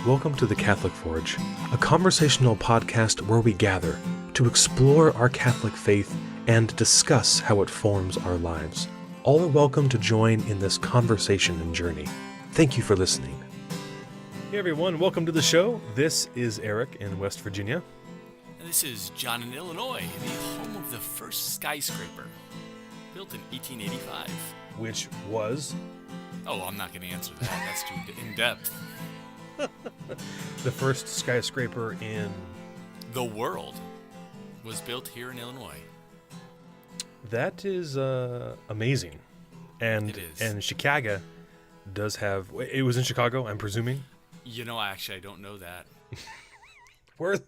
Welcome to the Catholic Forge, a conversational podcast where we gather to explore our Catholic faith and discuss how it forms our lives. All are welcome to join in this conversation and journey. Thank you for listening. Hey everyone, welcome to the show. This is Eric in West Virginia. And this is John in Illinois, the home of the first skyscraper, built in 1885. Which was? Oh, I'm not going to answer that. That's too in-depth. The first skyscraper in the world was built here in Illinois. That is amazing. And it is. And Chicago does have, it was in Chicago, I'm presuming? You know, actually, I don't know that. Where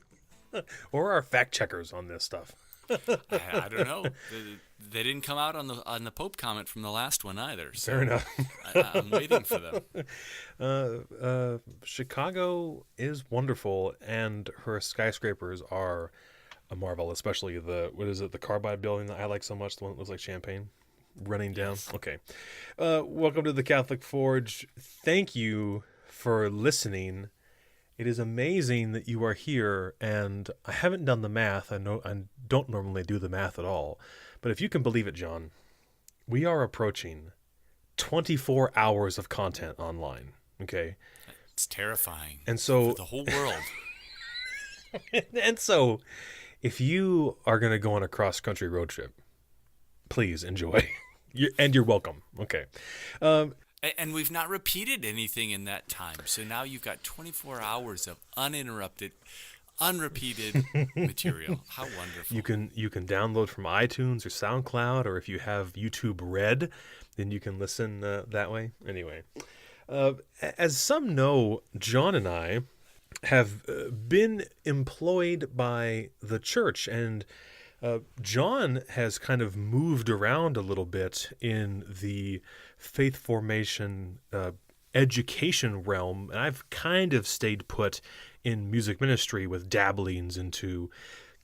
are our fact checkers on this stuff? I don't know. They didn't come out on the Pope comment from the last one either. So fair enough. I'm waiting for them. Chicago is wonderful, and her skyscrapers are a marvel, especially the Carbide building that I like so much, the one that looks like champagne running down. Yes. Okay. Welcome to the Catholic Forge. Thank you for listening. It is amazing that you are here, and I haven't done the math. I don't normally do the math at all, but if you can believe it, John, we are approaching 24 hours of content online. Okay, it's terrifying. And so for the whole world. And so, if you are going to go on a cross-country road trip, please enjoy, and you're welcome. Okay. And we've not repeated anything in that time. So now you've got 24 hours of uninterrupted, unrepeated material. How wonderful. You can download from iTunes or SoundCloud, or if you have YouTube Red, then you can listen that way. Anyway, as some know, John and I have been employed by the church, and John has kind of moved around a little bit in the faith formation education realm, and I've kind of stayed put in music ministry with dabblings into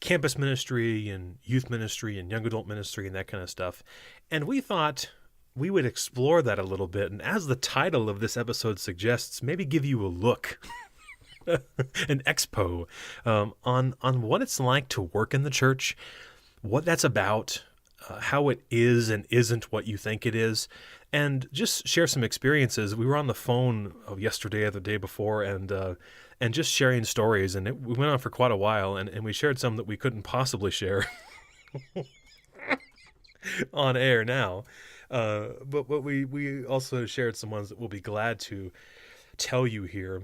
campus ministry and youth ministry and young adult ministry and that kind of stuff. And we thought we would explore that a little bit, and as the title of this episode suggests, maybe give you a look an expo on what it's like to work in the church, what that's about, how it is and isn't what you think it is, and just share some experiences. We were on the phone yesterday or the day before, and just sharing stories, and we went on for quite a while, and we shared some that we couldn't possibly share on air now, but we also shared some ones that we'll be glad to tell you here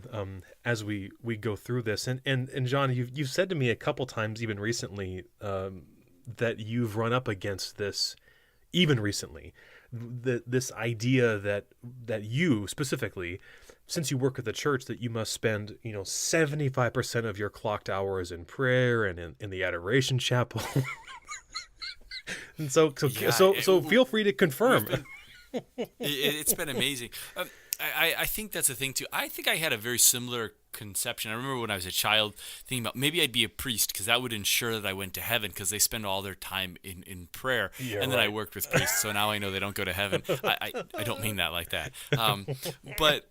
as we go through this. And John, you've said to me a couple times, even recently, that you've run up against this, even recently, this idea that you specifically, since you work at the church, that you must spend 75% of your clocked hours in prayer and in the adoration chapel. And so feel free to confirm. It's been amazing. I think that's the thing too. I think I had a very similar conception. I remember when I was a child thinking about maybe I'd be a priest because that would ensure that I went to heaven, because they spend all their time in prayer. Yeah, and then I worked with priests, so now I know they don't go to heaven. I don't mean that like that. But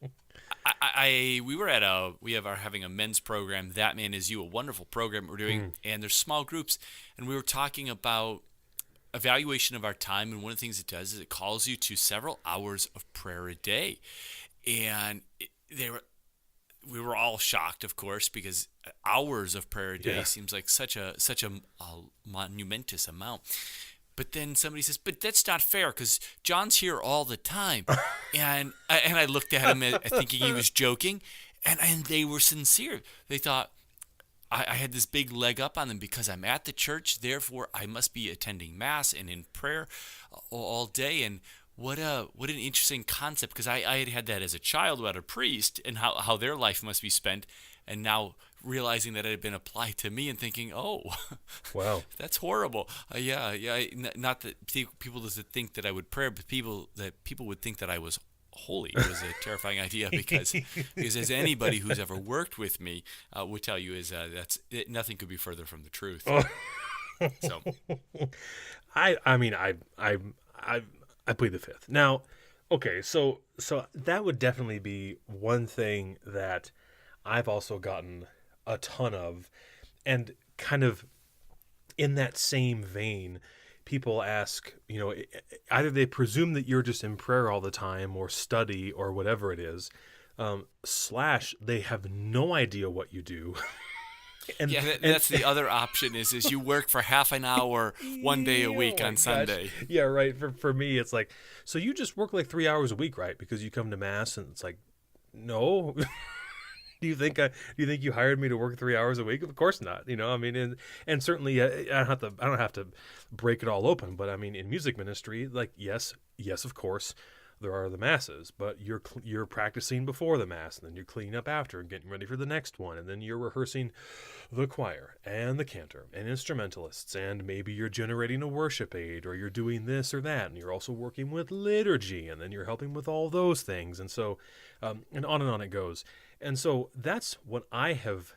we are having a men's program, That Man Is You, a wonderful program we're doing, and there's small groups, and we were talking about evaluation of our time, and one of the things it does is it calls you to several hours of prayer a day. And we were all shocked, of course, because hours of prayer a day seems like such a monumentous amount. But then somebody says, but that's not fair because John's here all the time. and I looked at him thinking he was joking, and they were sincere. They thought, I had this big leg up on them because I'm at the church, therefore I must be attending Mass and in prayer all day. And what an interesting concept, because I had that as a child who had a priest and how their life must be spent, and now realizing that it had been applied to me and thinking, oh, wow, that's horrible. Not that people would think that I would pray, but people would think that I was holy. It was a terrifying idea because as anybody who's ever worked with me would tell you, is nothing could be further from the truth. So, I plead the fifth. Now, okay, so that would definitely be one thing that I've also gotten a ton of. And kind of in that same vein, people ask, either they presume that you're just in prayer all the time or study or whatever it is, slash they have no idea what you do. and Yeah, and that's the other option is you work for half an hour one day a oh week my on gosh, Sunday. yeah, right. For me, it's like, so you just work like 3 hours a week, right? Because you come to mass, and it's like, no. Do you think you hired me to work 3 hours a week? Of course not. I mean, and certainly I don't have to break it all open. But I mean, in music ministry, like yes, of course, there are the masses, but you're practicing before the mass, and then you're cleaning up after and getting ready for the next one, and then you're rehearsing the choir and the cantor and instrumentalists, and maybe you're generating a worship aid, or you're doing this or that, and you're also working with liturgy, and then you're helping with all those things, and so and on it goes. And so that's what I have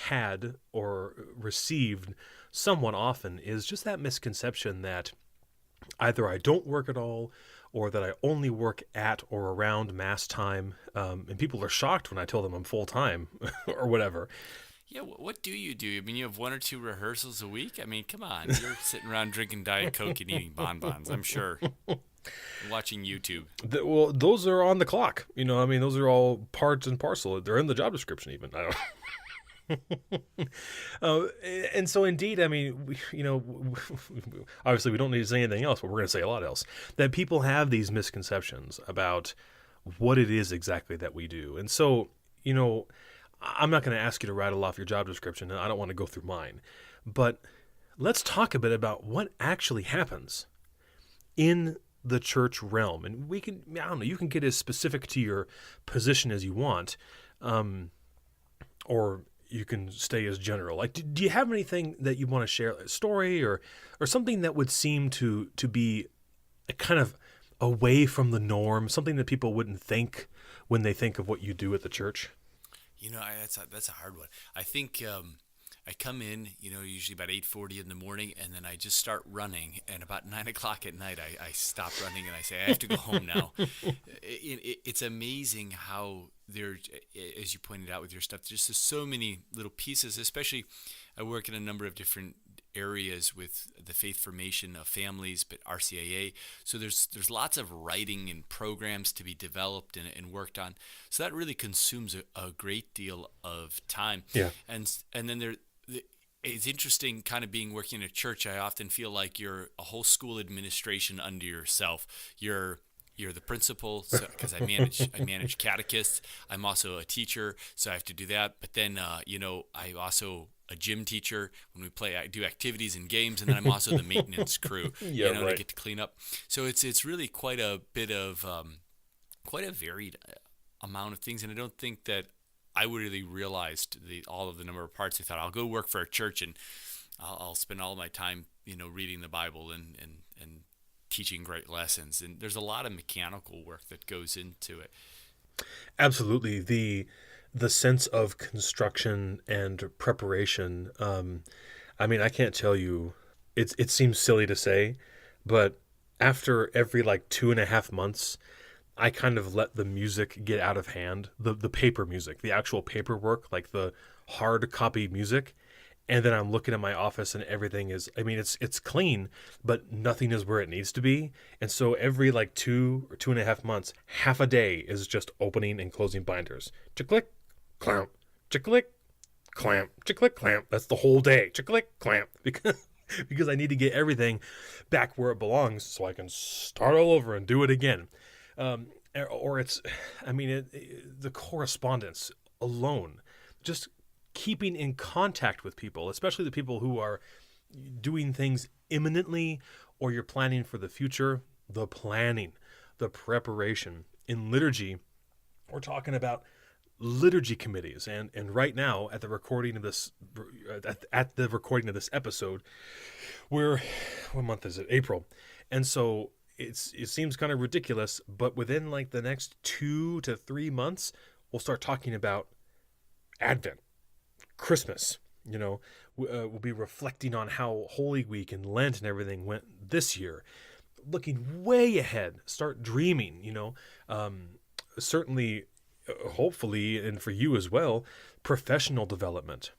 had or received somewhat often, is just that misconception that either I don't work at all, or that I only work at or around mass time. And people are shocked when I tell them I'm full time or whatever. Yeah, what do you do? I mean, you have one or two rehearsals a week? I mean, come on. You're sitting around drinking Diet Coke and eating bonbons, I'm sure. Watching YouTube. Well, those are on the clock. I mean, those are all parts and parcel. They're in the job description even. I don't uh, and so indeed, I mean, obviously we don't need to say anything else, but we're going to say a lot else. That people have these misconceptions about what it is exactly that we do. And so, I'm not going to ask you to rattle off your job description, and I don't want to go through mine. But let's talk a bit about what actually happens in the church realm. And I don't know, you can get as specific to your position as you want, or you can stay as general. Like, do you have anything that you want to share, a story or something that would seem to be a kind of away from the norm, something that people wouldn't think when they think of what you do at the church? That's a hard one. I think I come in, usually about 8:40 in the morning, and then I just start running. And about 9 o'clock at night, I stop running and I say, I have to go home now. It's amazing how there, as you pointed out with your stuff, there's just so many little pieces. Especially, I work in a number of different areas with the faith formation of families, but RCIA. So there's lots of writing and programs to be developed and worked on. So that really consumes a great deal of time. Yeah. And then it's interesting kind of working in a church. I often feel like you're a whole school administration under yourself. You're the principal, because I manage catechists. I'm also a teacher, so I have to do that. But then I'm also a gym teacher when I do activities and games, and then I'm also the maintenance crew. Yeah, right. To get to clean up. So it's really quite a bit of quite a varied amount of things, and I don't think that I really realized all of the number of parts. I thought I'll go work for a church and I'll spend all my time, reading the Bible and teaching great lessons. And there's a lot of mechanical work that goes into it. Absolutely. The sense of construction and preparation. I mean, I can't tell you, it seems silly to say, but after every like 2.5 months, I kind of let the music get out of hand, the paper music, the actual paperwork, like the hard copy music. And then I'm looking at my office and everything is, I mean, it's clean, but nothing is where it needs to be. And so every like 2 or 2.5 months, half a day is just opening and closing binders. Chick-click, clamp, chick-click, clamp, chick-click, clamp. That's the whole day. Chick-click, clamp. Because I need to get everything back where it belongs so I can start all over and do it again. Or it's, I mean, the correspondence alone, just keeping in contact with people, especially the people who are doing things imminently or you're planning for the future, the planning, the preparation. In liturgy, we're talking about liturgy committees, and right now at the recording of this episode, what month is it? April. And so it seems kind of ridiculous, but within like the next 2 to 3 months, we'll start talking about Advent, Christmas. We'll be reflecting on how Holy Week and Lent and everything went this year, looking way ahead, start dreaming. Certainly hopefully, and for you as well, professional development.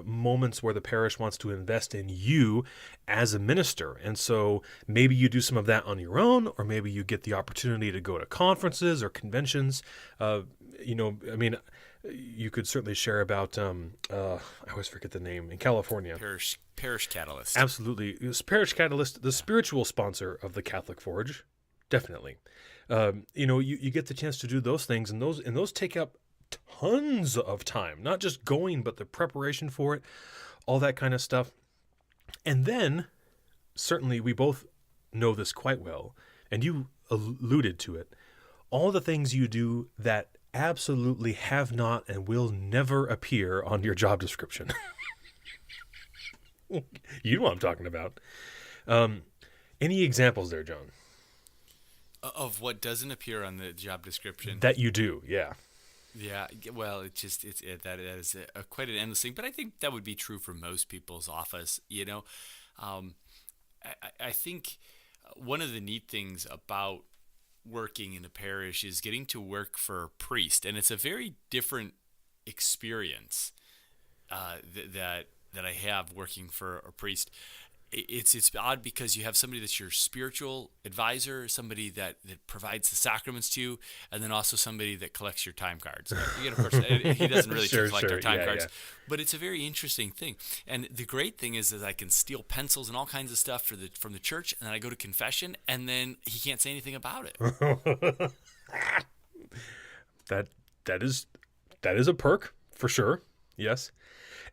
Moments where the parish wants to invest in you as a minister. And so maybe you do some of that on your own, or maybe you get the opportunity to go to conferences or conventions. I mean, you could certainly share about, I always forget the name, in California. Parish Catalyst. Absolutely. Parish Catalyst, the spiritual sponsor of the Catholic Forge. Definitely. You get the chance to do those things, and those take up tons of time, not just going, but the preparation for it, all that kind of stuff. And then, certainly, we both know this quite well, and you alluded to it, all the things you do that absolutely have not and will never appear on your job description. You know what I'm talking about. Any examples there, John? Of what doesn't appear on the job description? That you do, yeah. Yeah, well, that is quite an endless thing, but I think that would be true for most people's office. I think one of the neat things about working in a parish is getting to work for a priest, and it's a very different experience that I have working for a priest. It's odd because you have somebody that's your spiritual advisor, somebody that provides the sacraments to you, and then also somebody that collects your time cards. You get a person, he doesn't really collect our time cards, but it's a very interesting thing. And the great thing is that I can steal pencils and all kinds of stuff from the church, and then I go to confession, and then he can't say anything about it. that is a perk for sure. Yes.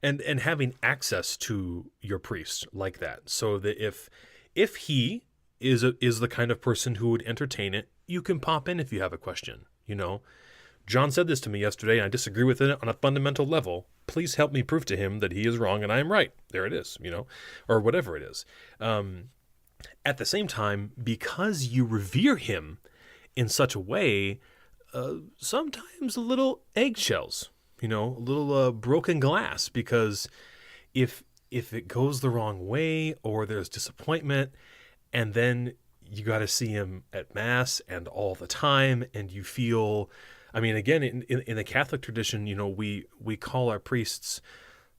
And having access to your priest like that, so that if he is the kind of person who would entertain it, you can pop in if you have a question. John said this to me yesterday, and I disagree with it on a fundamental level. Please help me prove to him that he is wrong and I am right. There it is, or whatever it is. At the same time, because you revere him in such a way, sometimes a little eggshells. A little broken glass, because if it goes the wrong way or there's disappointment, and then you got to see him at Mass and all the time, and you feel, I mean, again, in the Catholic tradition, we call our priests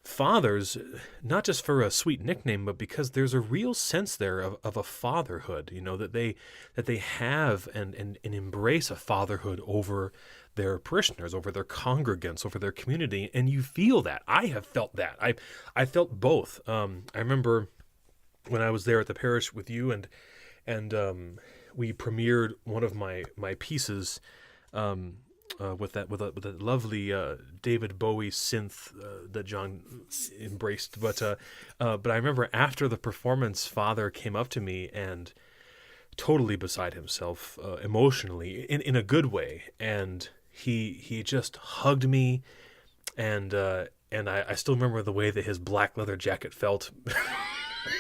fathers, not just for a sweet nickname, but because there's a real sense there of a fatherhood, that they have and embrace a fatherhood over their parishioners, over their congregants, over their community, and you feel that. I have felt that. I felt both. I remember when I was there at the parish with you, and we premiered one of my pieces with a lovely David Bowie synth that John embraced. But I remember after the performance, Father came up to me and totally beside himself emotionally in a good way, and he just hugged me, and I still remember the way that his black leather jacket felt.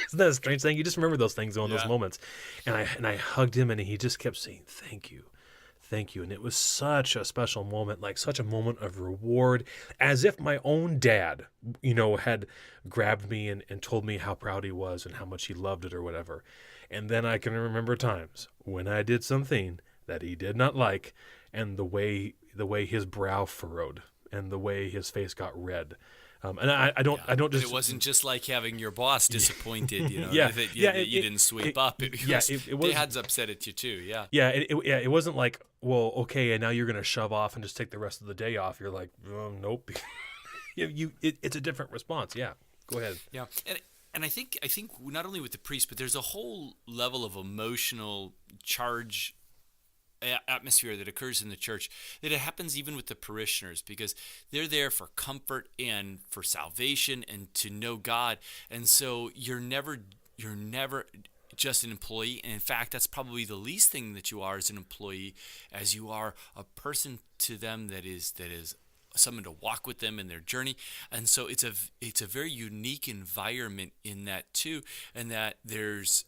Isn't that a strange thing? You just remember those things in those moments. And I hugged him, and he just kept saying, "Thank you. Thank you." And it was such a special moment, like such a moment of reward, as if my own dad, had grabbed me and told me how proud he was and how much he loved it or whatever. And then I can remember times when I did something that he did not like, and the way his brow furrowed and the way his face got red. And I don't just. It wasn't just like having your boss disappointed, that you didn't sweep up. It was. Dad's upset at you too. Yeah. Yeah. It wasn't like, well, okay, and now you're gonna shove off and just take the rest of the day off. You're like, oh, nope. It's a different response. Yeah. Go ahead. Yeah. And I think not only with the priest, but there's a whole level of emotional charge atmosphere that occurs in the church, that it happens even with the parishioners, because they're there for comfort and for salvation and to know God. And so you're never just an employee, and in fact that's probably the least thing that you are as an employee, as you are a person to them that is someone to walk with them in their journey. And so it's a very unique environment in that too, and that there's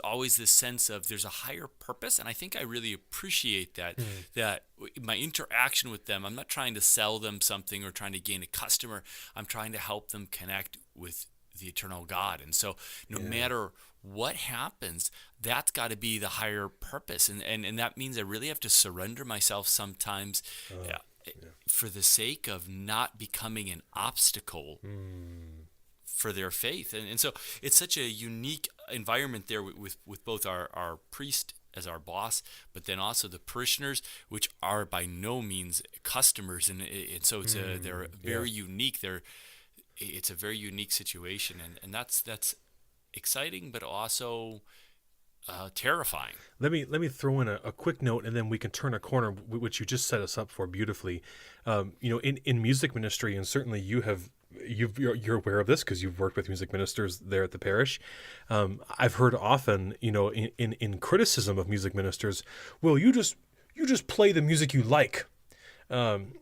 always this sense of there's a higher purpose, and I think I really appreciate that. That my interaction with them, I'm not trying to sell them something or trying to gain a customer. I'm trying to help them connect with the eternal God. And so no matter what happens, that's got to be the higher purpose, and that means I really have to surrender myself sometimes. for the sake of not becoming an obstacle for their faith. And so it's such a unique environment there with both our priest as our boss, but then also the parishioners, which are by no means customers. And so they're very unique. It's a very unique situation. And that's exciting, but also terrifying. Let me throw in a quick note, and then we can turn a corner, which you just set us up for beautifully. In music ministry, and certainly you're aware of this because you've worked with music ministers there at the parish. I've heard often, in criticism of music ministers, well, you just play the music you like. Again,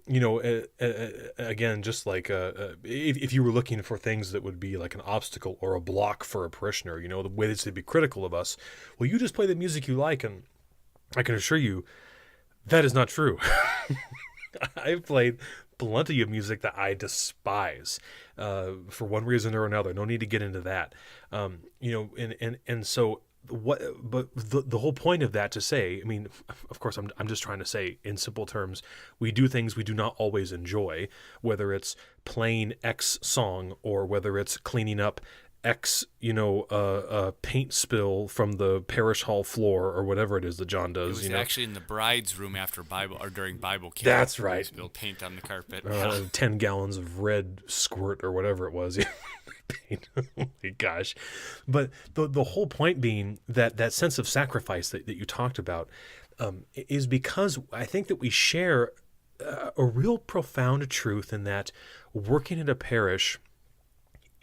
just like if you were looking for things that would be like an obstacle or a block for a parishioner, the way they'd be critical of us, well, you just play the music you like, and I can assure you that is not true. I've played plenty of music that I despise for one reason or another. No need to get into that. And so what? But the whole point of that to say, I mean, of course, I'm just trying to say in simple terms, we do things we do not always enjoy, whether it's playing X song or whether it's cleaning up X, paint spill from the parish hall floor or whatever it is that John does. It was actually in the bride's room after Bible or during Bible camp. That's right. Spill paint on the carpet. 10 gallons of red squirt or whatever it was. Paint. Oh my gosh. But the whole point being that sense of sacrifice that you talked about is because I think that we share a real profound truth in that working at a parish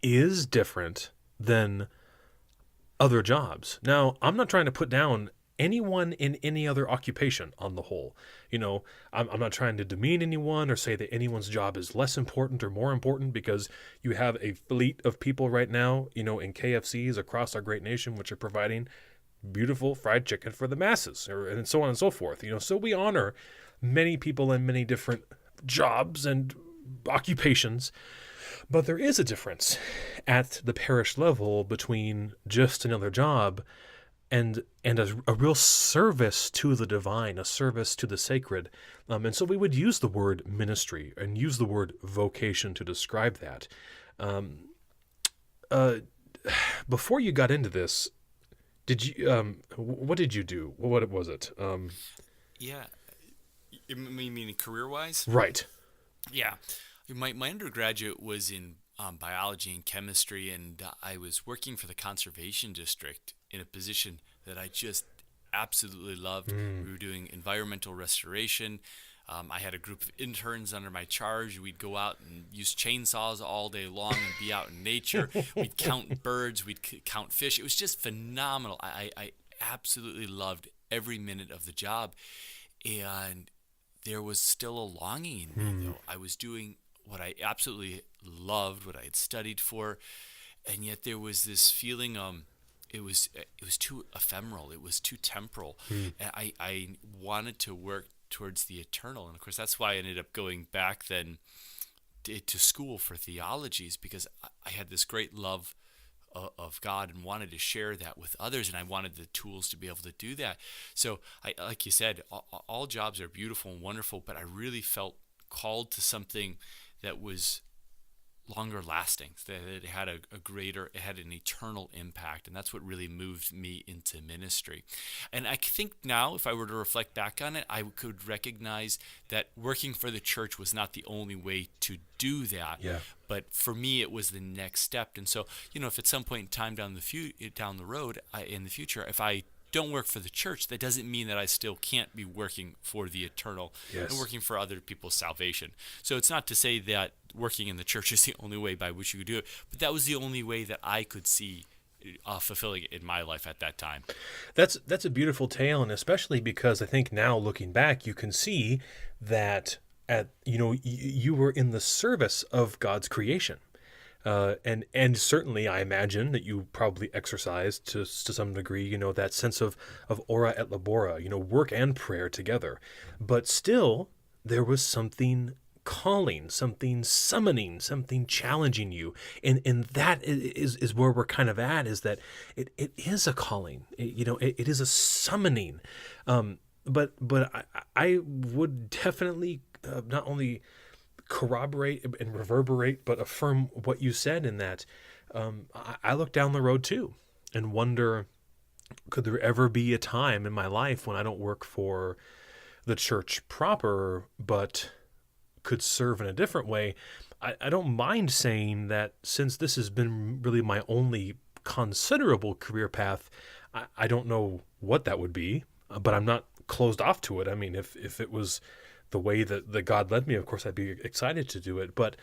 is different than other jobs. Now, I'm not trying to put down anyone in any other occupation on the whole. I'm not trying to demean anyone or say that anyone's job is less important or more important, because you have a fleet of people right now, in KFCs across our great nation, which are providing beautiful fried chicken for the masses, and so on and so forth. So we honor many people in many different jobs and occupations. But there is a difference at the parish level between just another job and a real service to the divine, a service to the sacred. And so we would use the word ministry and use the word vocation to describe that. Before you got into this, what did you do? What was it? Yeah. You mean career-wise? Right. Yeah. My undergraduate was in biology and chemistry, and I was working for the conservation district in a position that I just absolutely loved. We were doing environmental restoration. I had a group of interns under my charge. We'd go out and use chainsaws all day long and be out in nature. We'd count birds. We'd count fish. It was just phenomenal. I absolutely loved every minute of the job. And there was still a longing in me, though. I was doing what I absolutely loved, what I had studied for, and yet there was this feeling it was too ephemeral, it was too temporal. And I wanted to work towards the eternal, and of course that's why I ended up going back then to school for theologies, because I had this great love of God and wanted to share that with others, and I wanted the tools to be able to do that. So like you said, all jobs are beautiful and wonderful, but I really felt called to something that was longer lasting, that it had it had an eternal impact, and that's what really moved me into ministry. And I think now, if I were to reflect back on it, I could recognize that working for the church was not the only way to do that. Yeah. But for me, it was the next step. And so, if at some point in time down the road, in the future, if I don't work for the church, that doesn't mean that I still can't be working for the eternal. Yes. And working for other people's salvation. So it's not to say that working in the church is the only way by which you could do it, but that was the only way that I could see fulfilling it in my life at that time. That's a beautiful tale, and especially because I think now looking back, you can see that you were in the service of God's creation. And certainly I imagine that you probably exercised to some degree, that sense of ora et labora, work and prayer together. But still, there was something calling, something summoning, something challenging you. And that is where we're kind of at, is that it is a calling, it is a summoning. But I would definitely not only corroborate and reverberate, but affirm what you said in that I look down the road too and wonder, could there ever be a time in my life when I don't work for the church proper, but could serve in a different way? I don't mind saying that since this has been really my only considerable career path, I don't know what that would be, but I'm not closed off to it. I mean, if it was the way that God led me, of course, I'd be excited to do it. But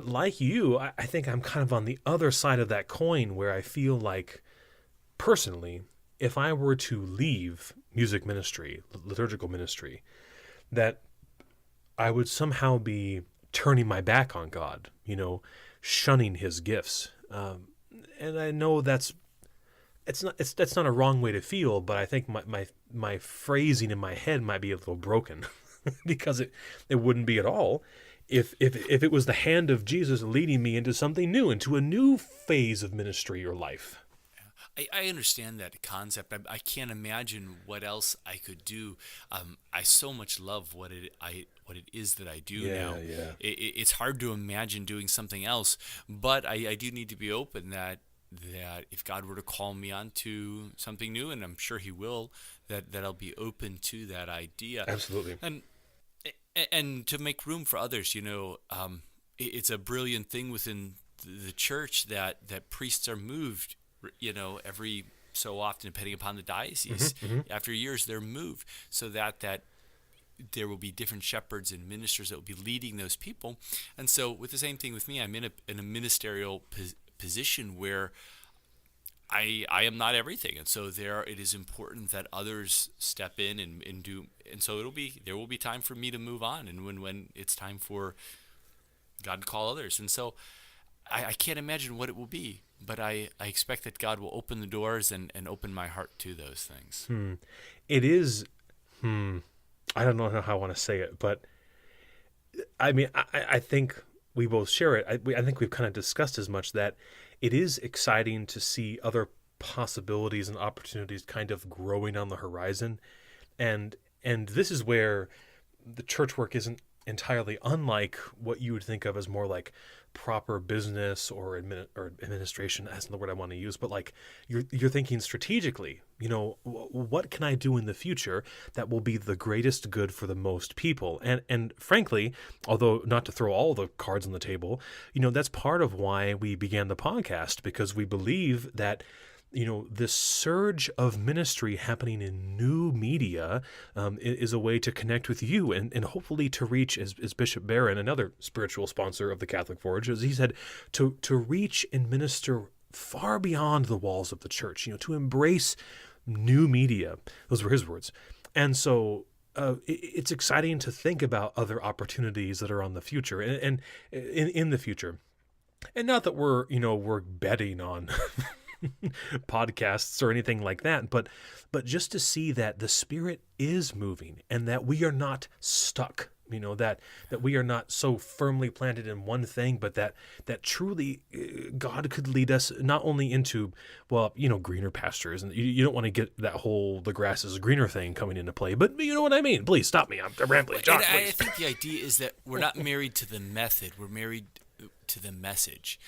like you, I think I'm kind of on the other side of that coin where I feel like, personally, if I were to leave music ministry, liturgical ministry, that I would somehow be turning my back on God, shunning his gifts. And I know that's not a wrong way to feel, but I think my phrasing in my head might be a little broken because it wouldn't be at all if it was the hand of Jesus leading me into something new, into a new phase of ministry or life. I understand that concept. I can't imagine what else I could do. I so much love what it is that I do now. Yeah. It's hard to imagine doing something else, but I do need to be open that if God were to call me on to something new, and I'm sure he will, that I'll be open to that idea. Absolutely. And to make room for others, it's a brilliant thing within the church that priests are moved, every so often, depending upon the diocese. After years, they're moved so that there will be different shepherds and ministers that will be leading those people. And so with the same thing with me, I'm in a ministerial position where I am not everything, and so it is important that others step in and do. And so there will be time for me to move on, and when it's time for God to call others. And so I can't imagine what it will be, but I expect that God will open the doors and open my heart to those things. It is, I don't know how I want to say it, but I mean, I think we both share it. I think we've kind of discussed as much that it is exciting to see other possibilities and opportunities kind of growing on the horizon. And this is where the church work isn't entirely unlike what you would think of as more like proper business or administration. That's not the word I want to use, but like you're thinking strategically, what can I do in the future that will be the greatest good for the most people? And frankly, although not to throw all the cards on the table, that's part of why we began the podcast, because we believe that this surge of ministry happening in new media is a way to connect with you and hopefully to reach, as Bishop Barron, another spiritual sponsor of the Catholic Forge, as he said, to reach and minister far beyond the walls of the church, to embrace new media. Those were his words. And so it's exciting to think about other opportunities that are on the future and in the future. And not that we're betting on podcasts or anything like that, but just to see that the Spirit is moving and that we are not stuck, that we are not so firmly planted in one thing, but that truly God could lead us not only into, greener pastures, and you don't want to get that whole the grass is greener thing coming into play, but you know what I mean. Please stop me. I'm rambling. John, please. I think the idea is that we're not married to the method. We're married to the message.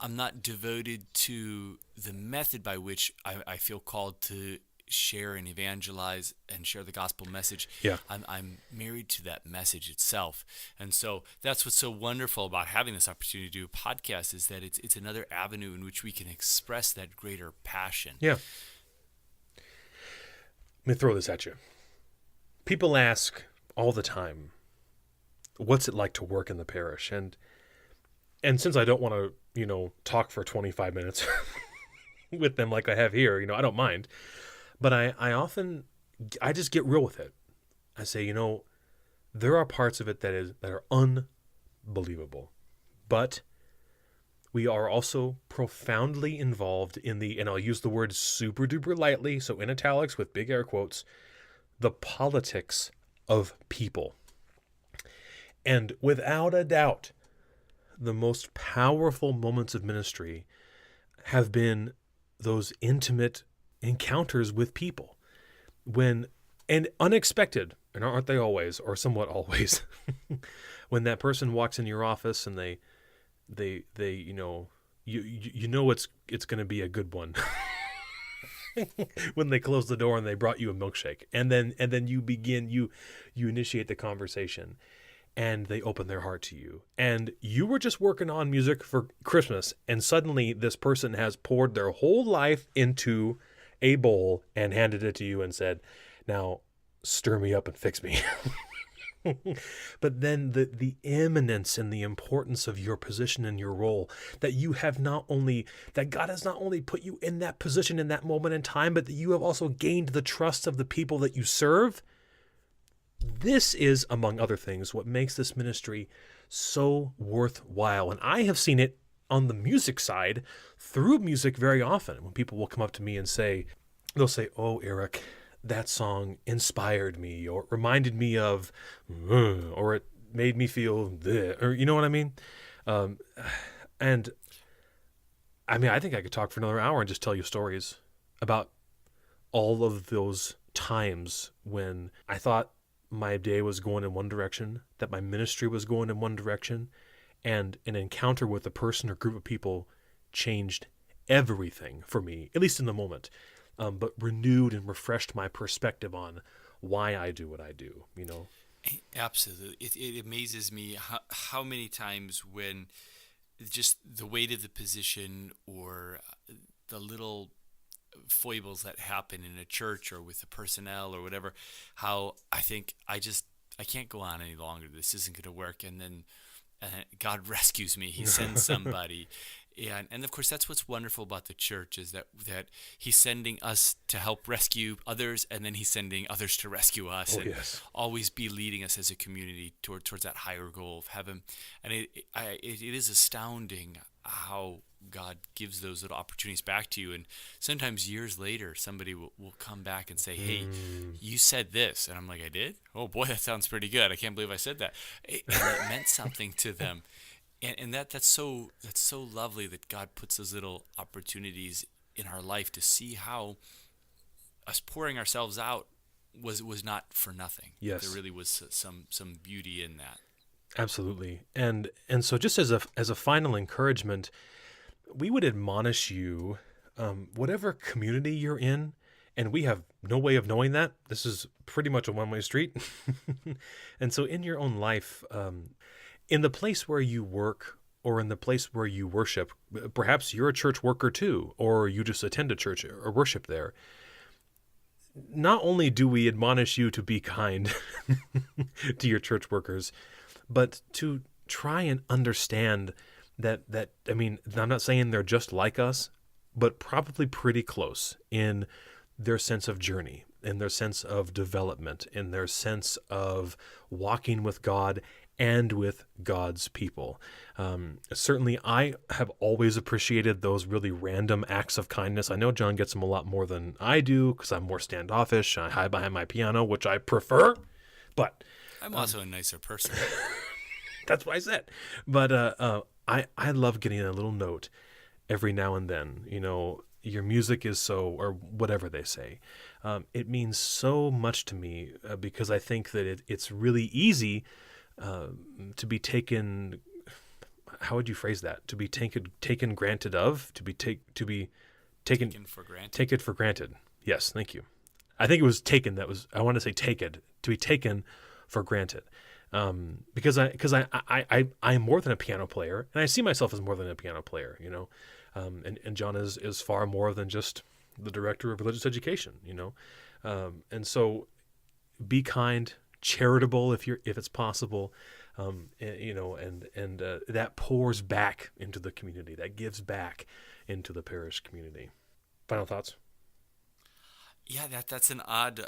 I'm not devoted to the method by which I feel called to share and evangelize and share the gospel message. Yeah. I'm married to that message itself. And so that's what's so wonderful about having this opportunity to do a podcast, is that it's another avenue in which we can express that greater passion. Yeah. Let me throw this at you. People ask all the time, what's it like to work in the parish? And since I don't want to, talk for 25 minutes with them like I have here, I don't mind. But I just get real with it. I say, there are parts of it that are unbelievable. But we are also profoundly involved in and I'll use the word super duper lightly, so in italics with big air quotes, the politics of people. And without a doubt, the most powerful moments of ministry have been those intimate encounters with people and unexpected. and aren't they always, or somewhat always, when that person walks in your office and they you know it's going to be a good one when they close the door and they brought you a milkshake, and then you initiate the conversation, and they open their heart to you, and you were just working on music for Christmas, and suddenly this person has poured their whole life into a bowl and handed it to you and said, now stir me up and fix me. But then the imminence and the importance of your position and your role, that you have not only, that God has not only put you in that position in that moment in time, but that you have also gained the trust of the people that you serve. This is, among other things, what makes this ministry so worthwhile. And I have seen it on the music side through music very often, when people will come up to me and say, they'll say, oh, Eric, that song inspired me, or reminded me of, or it made me feel this, or you know what I mean? And I mean, I think I could talk for another hour and just tell you stories about all of those times when I thought my day was going in one direction, that my ministry was going in one direction, and an encounter with a person or group of people changed everything for me, at least in the moment. But renewed and refreshed my perspective on why I do what I do, you know? Absolutely. It amazes me how many times when just the weight of the position or the little foibles that happen in a church or with the personnel or whatever, how I think I can't go on any longer. This isn't going to work. And then God rescues me. He sends somebody. And of course, that's what's wonderful about the church, is that he's sending us to help rescue others, and then he's sending others to rescue us, and yes. always be leading us as a community towards that higher goal of heaven. And it is astounding how God gives those little opportunities back to you. And sometimes years later, somebody will come back and say, hey, you said this. And I'm like, I did? Oh, boy, that sounds pretty good. I can't believe I said that. And it meant something to them. And that's so lovely that God puts those little opportunities in our life to see how us pouring ourselves out was not for nothing. Yes. There really was some beauty in that. Absolutely. And so just as a final encouragement, we would admonish you, whatever community you're in, and we have no way of knowing that. This is pretty much a one-way street. And so in your own life, in the place where you work or in the place where you worship, perhaps you're a church worker too, or you just attend a church or worship there. Not only do we admonish you to be kind to your church workers, but to try and understand that, I mean, I'm not saying they're just like us, but probably pretty close in their sense of journey, in their sense of development, in their sense of walking with God and with God's people. Certainly, I have always appreciated those really random acts of kindness. I know John gets them a lot more than I do because I'm more standoffish. I hide behind my piano, which I prefer, but I'm also a nicer person. that's what I said. But I love getting a little note every now and then. You know, your music is so, or whatever they say. It means so much to me because I think that it's really easy to be taken. How would you phrase that? To be taken granted of, to be taken for granted. Take it for granted. Yes, thank you. I think it was taken. I want to say taken, to be taken for granted. Because I'm more than a piano player, and I see myself as more than a piano player, you know. And John is far more than just the director of religious education, you know. And so be kind, charitable if it's possible, you know, and that pours back into the community, that gives back into the parish community. Final thoughts? Yeah, that's an odd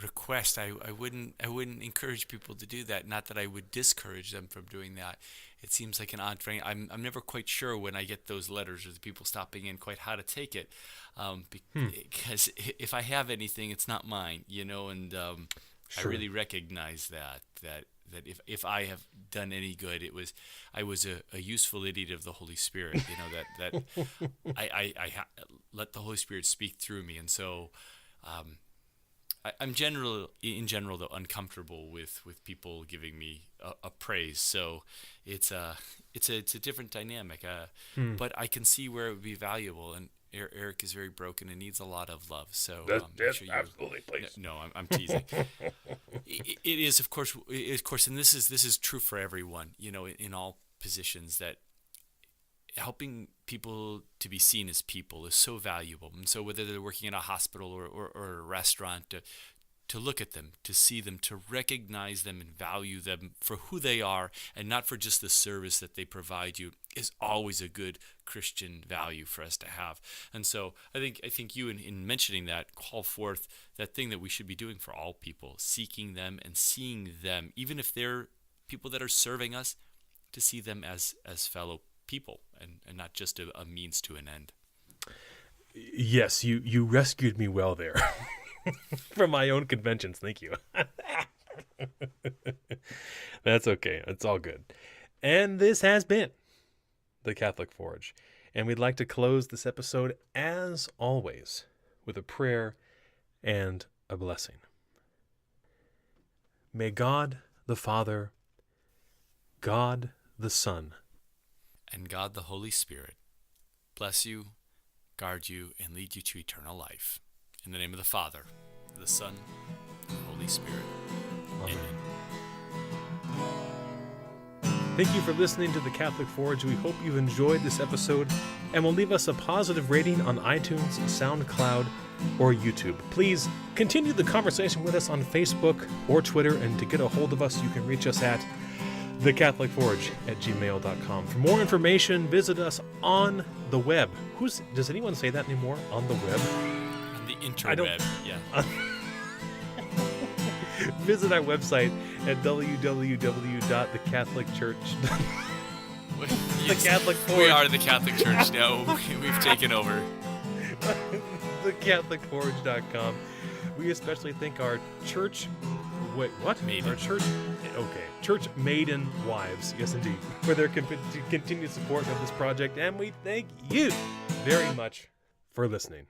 request. I wouldn't encourage people to do that. Not that I would discourage them from doing that. It seems like an odd thing. I'm never quite sure when I get those letters or the people stopping in quite how to take it, because if I have anything, it's not mine, you know. And Sure. I really recognize that if I have done any good, I was a useful idiot of the Holy Spirit, you know, that I let the Holy Spirit speak through me, and so I'm in general though uncomfortable with people giving me a praise. So it's a different dynamic. But I can see where it would be valuable. And Eric is very broken and needs a lot of love. So make Yes, sure you absolutely, please. No, I'm teasing. It is of course, and this is true for everyone. In all positions, that helping people to be seen as people is so valuable. And so whether they're working in a hospital or a restaurant, to look at them, to see them, to recognize them and value them for who they are and not for just the service that they provide you is always a good Christian value for us to have. And so I think you in mentioning that call forth that thing that we should be doing for all people, seeking them and seeing them, even if they're people that are serving us, to see them as fellow people and not just a means to an end. Yes, you rescued me well there from my own conventions. Thank you. That's okay. It's all good. And this has been the Catholic Forge. And we'd like to close this episode, as always, with a prayer and a blessing. May God the Father, God the Son, and God the Holy Spirit bless you, guard you, and lead you to eternal life. In the name of the Father, the Son, and the Holy Spirit. Amen. Thank you for listening to the Catholic Forge. We hope you've enjoyed this episode and will leave us a positive rating on iTunes, SoundCloud, or YouTube. Please continue the conversation with us on Facebook or Twitter, and to get a hold of us, you can reach us at thecatholicforge@gmail.com. For more information, visit us on the web. Does anyone say that anymore? On the web? On the interweb, yeah. Visit our website at www.thecatholicchurch. Yes, The Catholic Forge. We are the Catholic Church now. We've taken over. thecatholicforge.com. We especially thank our church... Wait, what? Maiden. Our church... Okay. Church maiden wives, yes indeed, for their continued support of this project. And we thank you very much for listening.